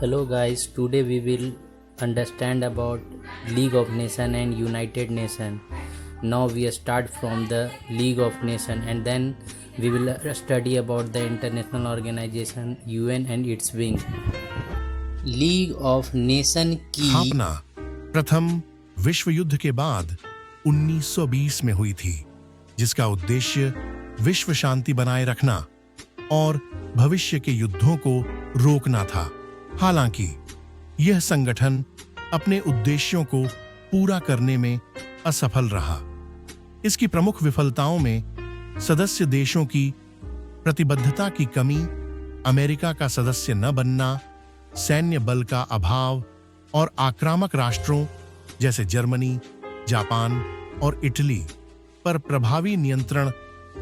Hello guys, today we will understand about League of Nation and United Nation. Now we start from the League of Nation and then we will study about the international organization UN and its wing. League of nation की स्थापना प्रथम विश्व युद्ध के बाद 1920 में हुई थी, जिसका उद्देश्य विश्व शांति बनाए रखना और भविष्य के युद्धों को रोकना था। हालांकि यह संगठन अपने उद्देश्यों को पूरा करने में असफल रहा। इसकी प्रमुख विफलताओं में सदस्य देशों की प्रतिबद्धता की कमी, अमेरिका का सदस्य न बनना, सैन्य बल का अभाव और आक्रामक राष्ट्रों जैसे जर्मनी, जापान और इटली पर प्रभावी नियंत्रण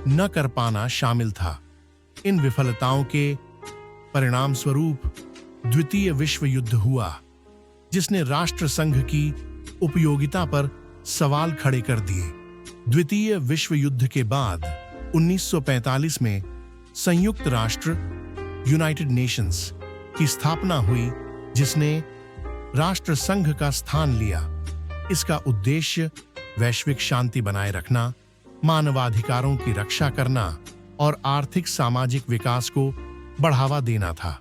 न कर पाना शामिल था। इन विफलताओं के परिणाम स्वरूप द्वितीय विश्व युद्ध हुआ, जिसने राष्ट्र संघ की उपयोगिता पर सवाल खड़े कर दिए। द्वितीय विश्व युद्ध के बाद 1945 में संयुक्त राष्ट्र यूनाइटेड नेशंस की स्थापना हुई, जिसने राष्ट्र संघ का स्थान लिया। इसका उद्देश्य वैश्विक शांति बनाए रखना, मानवाधिकारों की रक्षा करना और आर्थिक सामाजिक विकास को बढ़ावा देना था।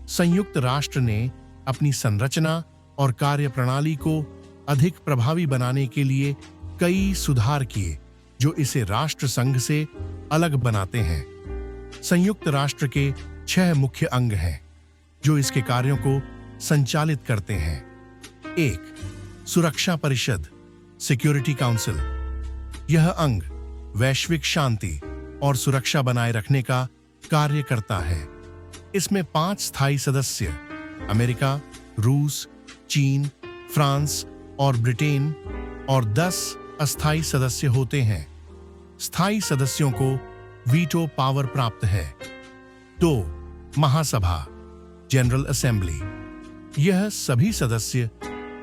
संयुक्त राष्ट्र ने अपनी संरचना और कार्यप्रणाली को अधिक प्रभावी बनाने के लिए कई सुधार किए, जो इसे राष्ट्र संघ से अलग बनाते हैं। संयुक्त राष्ट्र के 6 मुख्य अंग हैं, जो इसके कार्यों को संचालित करते हैं। 1. सुरक्षा परिषद, सिक्योरिटी काउंसिल। यह अंग वैश्विक शांति और सुरक्षा बनाए रखने का कार्य करता है। इसमें 5 स्थायी सदस्य अमेरिका, रूस, चीन, फ्रांस और ब्रिटेन और 10 अस्थायी सदस्य होते हैं। स्थायी सदस्यों को वीटो पावर प्राप्त है। 2. महासभा, जनरल असेंबली। यह सभी सदस्य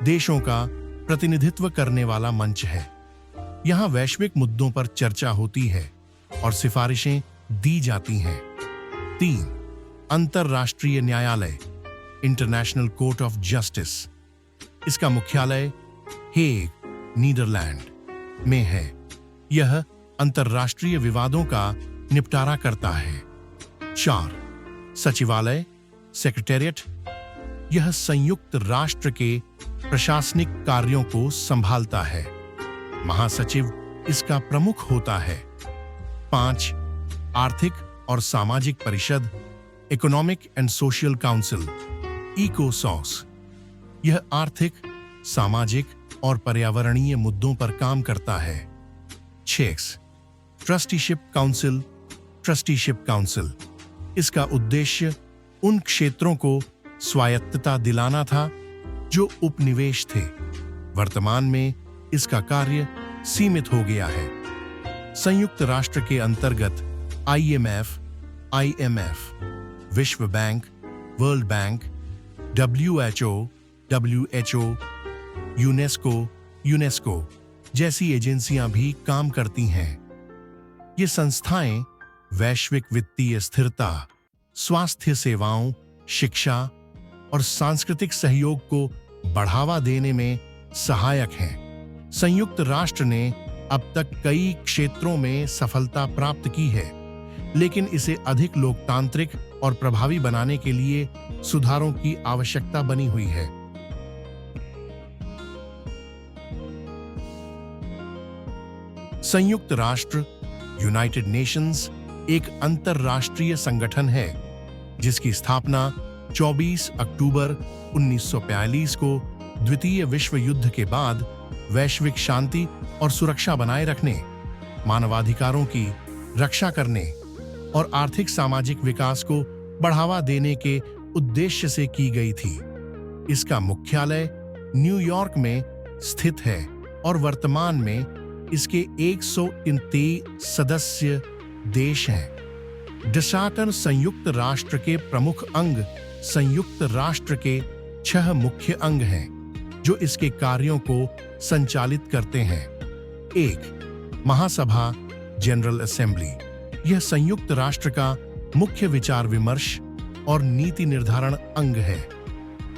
देशों का प्रतिनिधित्व करने वाला मंच है। यहां वैश्विक मुद्दों पर चर्चा होती है और सिफारिशें दी जाती हैं। 3. अंतर्राष्ट्रीय न्यायालय, इंटरनेशनल कोर्ट ऑफ जस्टिस। इसका मुख्यालय हेग, नीदरलैंड में है। यह अंतर्राष्ट्रीय विवादों का निपटारा करता है। 4. सचिवालय, सेक्रेटेरिएट। यह संयुक्त राष्ट्र के प्रशासनिक कार्यों को संभालता है। महासचिव इसका प्रमुख होता है। 5. आर्थिक और सामाजिक परिषद, इकोनॉमिक एंड सोशल काउंसिल, इकोसॉस। यह आर्थिक, सामाजिक और पर्यावरणीय मुद्दों पर काम करता है। 6. Trusteeship council, trusteeship council. इसका उद्देश्य उन क्षेत्रों को स्वायत्तता दिलाना था जो उपनिवेश थे। वर्तमान में इसका कार्य सीमित हो गया है। संयुक्त राष्ट्र के अंतर्गत IMF, विश्व bank, world bank, WHO, UNESCO जैसी एजेंसियां भी काम करती हैं। ये संस्थाएं वैश्विक वित्तीय स्थिरता, स्वास्थ्य सेवाओं, शिक्षा और सांस्कृतिक सहयोग को बढ़ावा देने में सहायक हैं। संयुक्त राष्ट्र ने अब तक कई क्षेत्रों में सफलता प्राप्त की है, लेकिन इसे अधिक लोकतांत्रिक और प्रभावी बनाने के लिए सुधारों की आवश्यकता बनी हुई है। संयुक्त राष्ट्र यूनाइटेड नेशंस एक अंतर्राष्ट्रीय संगठन है, जिसकी स्थापना 24 अक्टूबर 1942 को द्वितीय विश्व युद्ध के बाद वैश्विक शांति और सुरक्षा बनाए रखने, मानवाधिकारों की रक्षा करने और आर्थिक सामाजिक विकास को बढ़ावा देने के उद्देश्य से की गई थी। इसका मुख्यालय न्यूयॉर्क में स्थित है और वर्तमान में इसके 129 सदस्य देश हैं। डिसार्टर संयुक्त राष्ट्र के प्रमुख अंग संयुक्त राष्ट्र के 6 मुख्य अंग हैं, जो इसके कार्यों को संचालित करते हैं। 1. महासभा, जनरल असेंबली। यह संयुक्त राष्ट्र का मुख्य विचार विमर्श और नीति निर्धारण अंग है।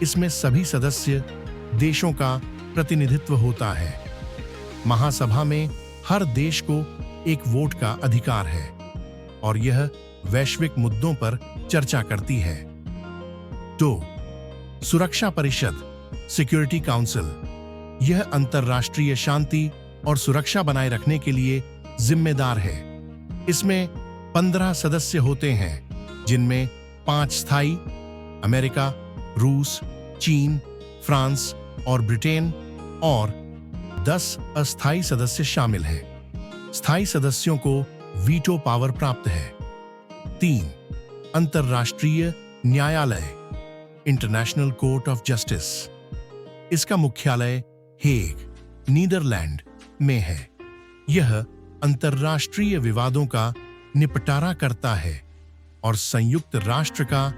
इसमें सभी सदस्य देशों का प्रतिनिधित्व होता है। महासभा में हर देश को एक वोट का अधिकार है और यह वैश्विक मुद्दों पर चर्चा करती है। 2. सुरक्षा परिषद, सिक्योरिटी काउंसिल। यह अंतर्राष्ट्रीय शांति और सुरक्षा बनाए रखने के लिए जिम्मेदार है। इसमें 15 सदस्य होते हैं, जिनमें 5 स्थायी अमेरिका, रूस, चीन, फ्रांस और ब्रिटेन और 10 अस्थायी सदस्य शामिल हैं। स्थायी सदस्यों को वीटो पावर प्राप्त है। 3. अंतर्राष्ट्रीय न्यायालय, इंटरनेशनल कोर्ट ऑफ जस्टिस। इसका मुख्यालय हेग, नीदरलैंड में है। यह अंतर्राष्ट्रीय विवादों का निपटारा करता है और संयुक्त राष्ट्र का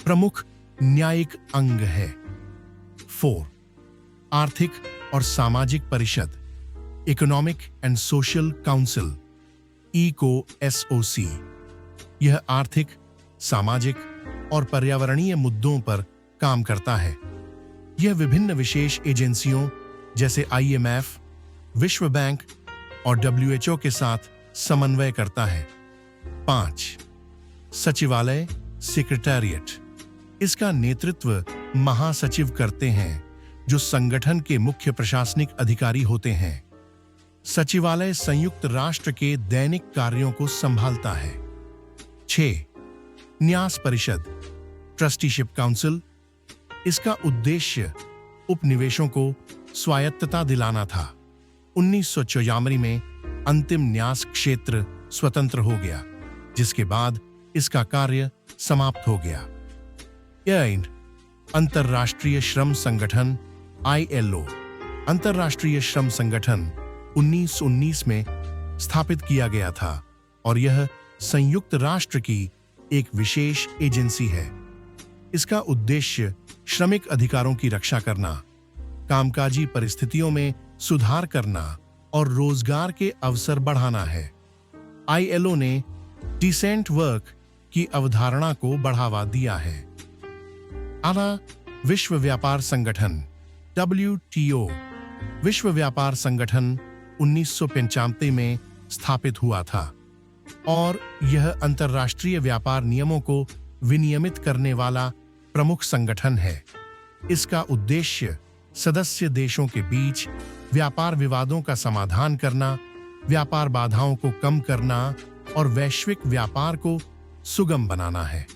प्रमुख न्यायिक अंग है। 4. आर्थिक और सामाजिक परिषद, economic and social council, ECOSOC। यह आर्थिक, सामाजिक और पर्यावरणीय मुद्दों पर काम करता है। यह विभिन्न विशेष एजेंसियों जैसे IMF, विश्व बैंक और WHO के साथ समन्वय करता है। 5. सचिवालय, सेक्रेटेरिएट। इसका नेतृत्व महासचिव करते हैं, जो संगठन के मुख्य प्रशासनिक अधिकारी होते हैं। सचिवालय संयुक्त राष्ट्र के दैनिक कार्यों को संभालता है। 6. न्यास परिषद, ट्रस्टीशिप काउंसिल। इसका उद्देश्य उपनिवेशों को स्वायत्तता दिलाना था। 1994 में अंतिम न्यास क्षेत्र स्वतंत्र हो गया, जिसके बाद इसका कार्य समाप्त हो गया। 8. अंतर्राष्ट्रीय श्रम संगठन, ILO। अंतर्राष्ट्रीय श्रम संगठन 1919 में स्थापित किया गया था और यह संयुक्त राष्ट्र की एक विशेष एजेंसी है। इसका उद्देश्य श्रमिक अधिकारों की रक्षा करना, कामकाजी परिस्थितियों में सुधार करना और रोजगार के अवसर बढ़ाना है। ILO ने डिसेंट वर्क की अवधारणा को बढ़ावा दिया है। आना विश्व व्यापार संगठन, WTO। विश्व व्यापार संगठन 1995 में स्थापित हुआ था और यह अंतर्राष्ट्रीय व्यापार नियमों को विनियमित करने वाला प्रमुख संगठन है। इसका उद्देश्य सदस्य देशों के बीच व्यापार विवादों का समाधान करना, व्यापार बाधाओं को कम करना और वैश्विक व्यापार को सुगम बनाना है।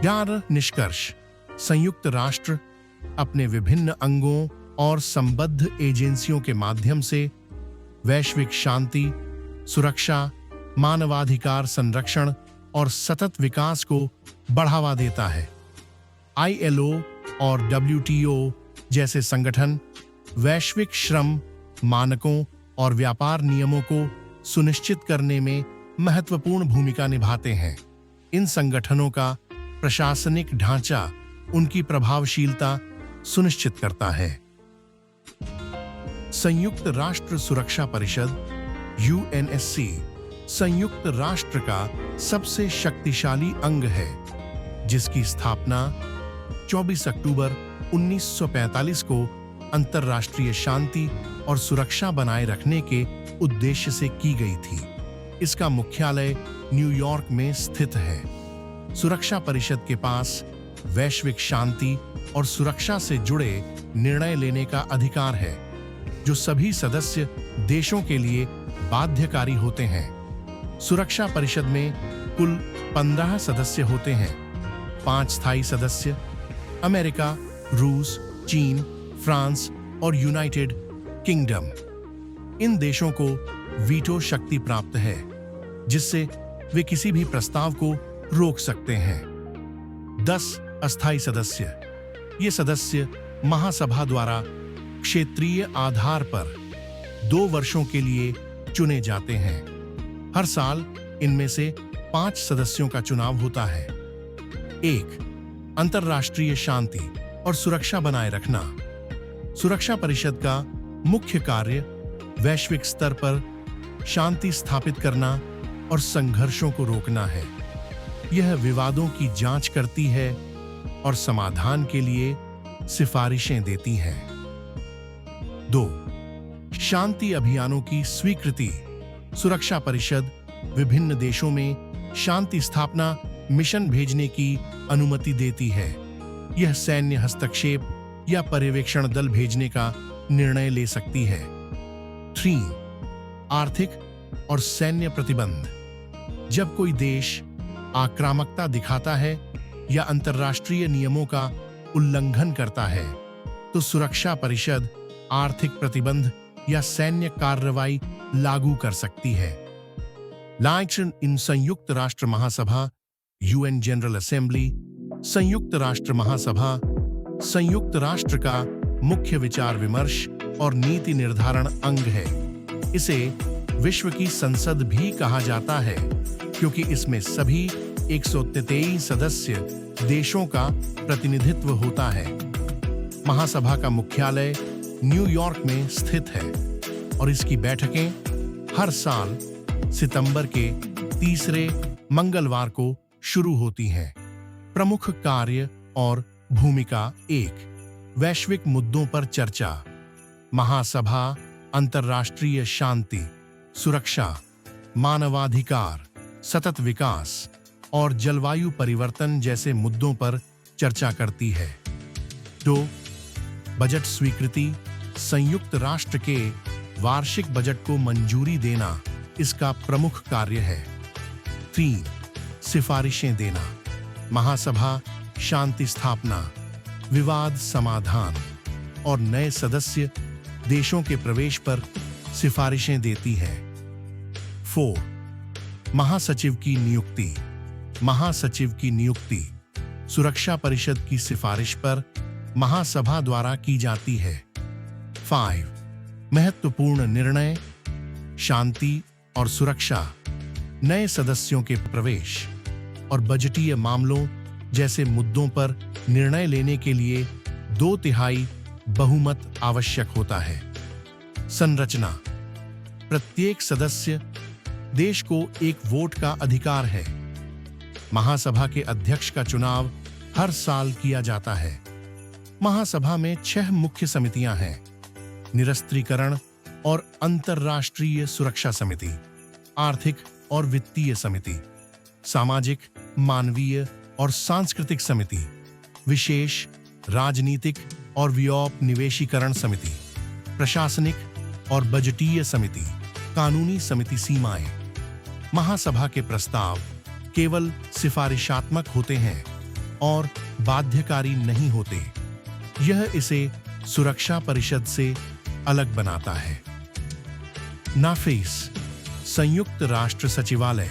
11 निष्कर्ष। संयुक्त राष्ट्र अपने विभिन्न अंगों और संबद्ध एजेंसियों के माध्यम से वैश्विक शांति, सुरक्षा, मानवाधिकार संरक्षण और सतत विकास को बढ़ावा देता है। ILO और WTO जैसे संगठन वैश्विक श्रम मानकों और व्यापार नियमों को सुनिश्चित करने में महत्वपूर्ण भूमिका निभाते हैं। इन संगठनों का प्रशासनिक ढांचा उनकी प्रभावशीलता सुनिश्चित करता है। संयुक्त राष्ट्र सुरक्षा परिषद, UNSC, संयुक्त राष्ट्र का सबसे शक्तिशाली अंग है, जिसकी स्थापना 24 अक्टूबर 1945 को अंतर्राष्ट्रीय शांति और सुरक्षा बनाए रखने के उद्देश्य से की गई थी। इसका मुख्यालय न्यूयॉर्क में स्थित है। सुरक्षा परिषद के पास वैश्विक शांति और सुरक्षा से जुड़े निर्णय लेने का अधिकार है, जो सभी सदस्य देशों के लिए बाध्यकारी होते हैं। सुरक्षा परिषद में कुल 15 सदस्य होते हैं। 5 स्थायी सदस्य अमेरिका, रूस, चीन, फ्रांस और यूनाइटेड किंगडम। इन देशों को वीटो शक्ति प्राप्त है, जिससे वे किसी भी प्रस्ताव को रोक सकते हैं। 10 अस्थायी सदस्य। ये सदस्य महासभा द्वारा क्षेत्रीय आधार पर 2 वर्षों के लिए चुने जाते हैं। हर साल इनमें से 5 सदस्यों का चुनाव होता है। 1. अंतर्राष्ट्रीय शांति और सुरक्षा बनाए रखना। सुरक्षा परिषद का मुख्य कार्य वैश्विक स्तर पर शांति स्थापित करना और संघर्षों को रोकना है। यह विवादों की जांच करती है और समाधान के लिए सिफारिशें देती हैं। 2. शांति अभियानों की स्वीकृति। सुरक्षा परिषद विभिन्न देशों में शांति स्थापना मिशन भेजने की अनुमति देती है। यह सैन्य हस्तक्षेप या पर्यवेक्षण दल भेजने का निर्णय ले सकती है। 3. आर्थिक और सैन्य प्रतिबंध। जब कोई देश आक्रामकता दिखाता है या अंतर्राष्ट्रीय नियमों का उल्लंघन करता है तो सुरक्षा परिषद आर्थिक प्रतिबंध या सैन्य कार्रवाई लागू कर सकती है। लाइक्शन इन संयुक्त राष्ट्र महासभा यूएन जनरल असेंबली। संयुक्त राष्ट्र महासभा संयुक्त राष्ट्र का मुख्य विचार विमर्श और नीति निर्धारण अंग है। इसे विश्व की संसद भी कहा जाता है क्योंकि इसमें सभी 123 सदस्य देशों का प्रतिनिधित्व होता है। महासभा का मुख्यालय न्यूयॉर्क में स्थित है और इसकी बैठकें हर साल सितंबर के तीसरे मंगलवार को शुरू होती हैं। प्रमुख कार्य और भूमिका। 1. वैश्विक मुद्दों पर चर्चा। महासभा अंतर्राष्ट्रीय शांति, सुरक्षा, मानवाधिकार, सतत विकास और जलवायु परिवर्तन जैसे मुद्दों पर चर्चा करती है। 2. बजट स्वीकृति। संयुक्त राष्ट्र के वार्षिक बजट को मंजूरी देना इसका प्रमुख कार्य है। 3. सिफारिशें देना। महासभा शांति स्थापना, विवाद समाधान और नए सदस्य देशों के प्रवेश पर सिफारिशें देती है। 4. महासचिव की नियुक्ति। महासचिव की नियुक्ति सुरक्षा परिषद की सिफारिश पर महासभा द्वारा की जाती है। 5. महत्वपूर्ण निर्णय, शांति और सुरक्षा, नए सदस्यों के प्रवेश और बजटीय मामलों जैसे मुद्दों पर निर्णय लेने के लिए 2/3 बहुमत आवश्यक होता है। संरचना। प्रत्येक सदस्य देश को एक वोट का अधिकार है। महासभा के अध्यक्ष का चुनाव हर साल किया जाता है। महासभा में 6 मुख्य समितियां हैं: निरस्त्रीकरण और अंतर्राष्ट्रीय सुरक्षा समिति, आर्थिक और वित्तीय समिति, सामाजिक, मानवीय और सांस्कृतिक समिति, विशेष राजनीतिक और व्योपनिवेशीकरण समिति, प्रशासनिक और बजटीय समिति, कानूनी समिति। सीमाएं। महासभा के प्रस्ताव केवल सिफारिशात्मक होते हैं और बाध्यकारी नहीं होते। यह इसे सुरक्षा परिषद से अलग बनाता है। नाफिस संयुक्त राष्ट्र सचिवालय,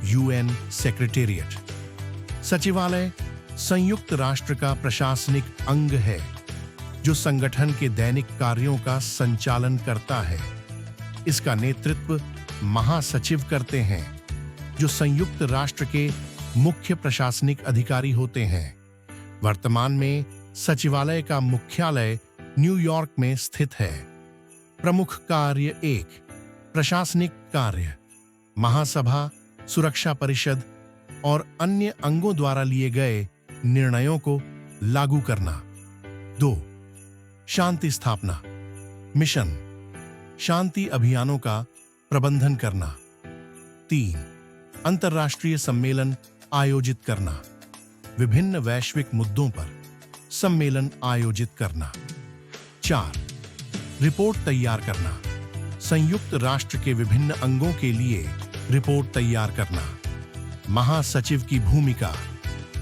यूएन सेक्रेटेरिएट। सचिवालय संयुक्त राष्ट्र का प्रशासनिक अंग है जो संगठन के दैनिक कार्यों का संचालन करता है। इसका नेतृत्व महासचिव करते हैं जो संयुक्त राष्ट्र के मुख्य प्रशासनिक अधिकारी होते हैं। वर्तमान में सचिवालय का मुख्यालय न्यूयॉर्क में स्थित है। प्रमुख कार्य। 1. प्रशासनिक कार्य। महासभा, सुरक्षा परिषद और अन्य अंगों द्वारा लिए गए निर्णयों को लागू करना। 2. शांति स्थापना, मिशन, शांति अभियानों का प्रबंधन करना। 3. अंतर्राष्ट्रीय सम्मेलन आयोजित करना, विभिन्न वैश्विक मुद्दों पर सम्मेलन आयोजित करना। 4. रिपोर्ट तैयार करना, संयुक्त राष्ट्र के विभिन्न अंगों के लिए रिपोर्ट तैयार करना। महासचिव की भूमिका।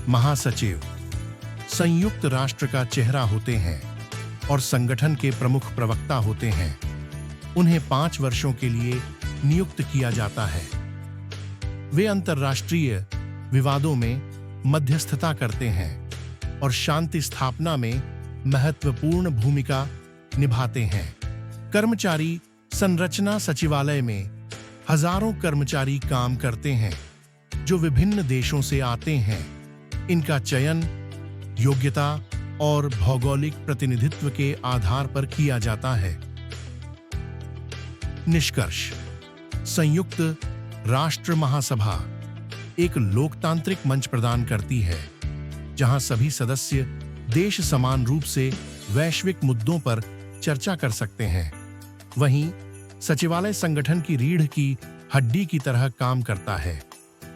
महासचिव संयुक्त राष्ट्र का चेहरा होते हैं और संगठन के प्रमुख प्रवक्ता होते हैं। उन्हें 5 वर्षों के लिए नियुक्त किया जाता है। वे अंतर्राष्ट्रीय विवादों में मध्यस्थता करते हैं और शांति स्थापना में महत्वपूर्ण भूमिका निभाते हैं। कर्मचारी संरचना। सचिवालय में हजारों कर्मचारी काम करते हैं जो विभिन्न देशों से आते हैं। इनका चयन योग्यता और भौगोलिक प्रतिनिधित्व के आधार पर किया जाता है। निष्कर्ष। संयुक्त राष्ट्र महासभा एक लोकतांत्रिक मंच प्रदान करती है जहां सभी सदस्य देश समान रूप से वैश्विक मुद्दों पर चर्चा कर सकते हैं। वहीं सचिवालय संगठन की रीढ़ की हड्डी की तरह काम करता है,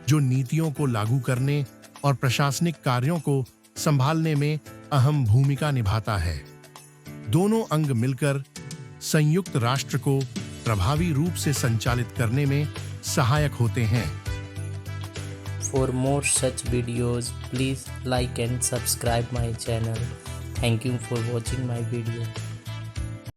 जो नीतियों को लागू करने और प्रशासनिक कार्यों को संभालने में अहम भूमिका निभाता है। दोनों अंग मिलकर संयुक्त राष्ट्र को प्रभावी रूप से संचालित करने में सहायक होते हैं। For more such videos, please like and subscribe my channel. Thank you for watching my video.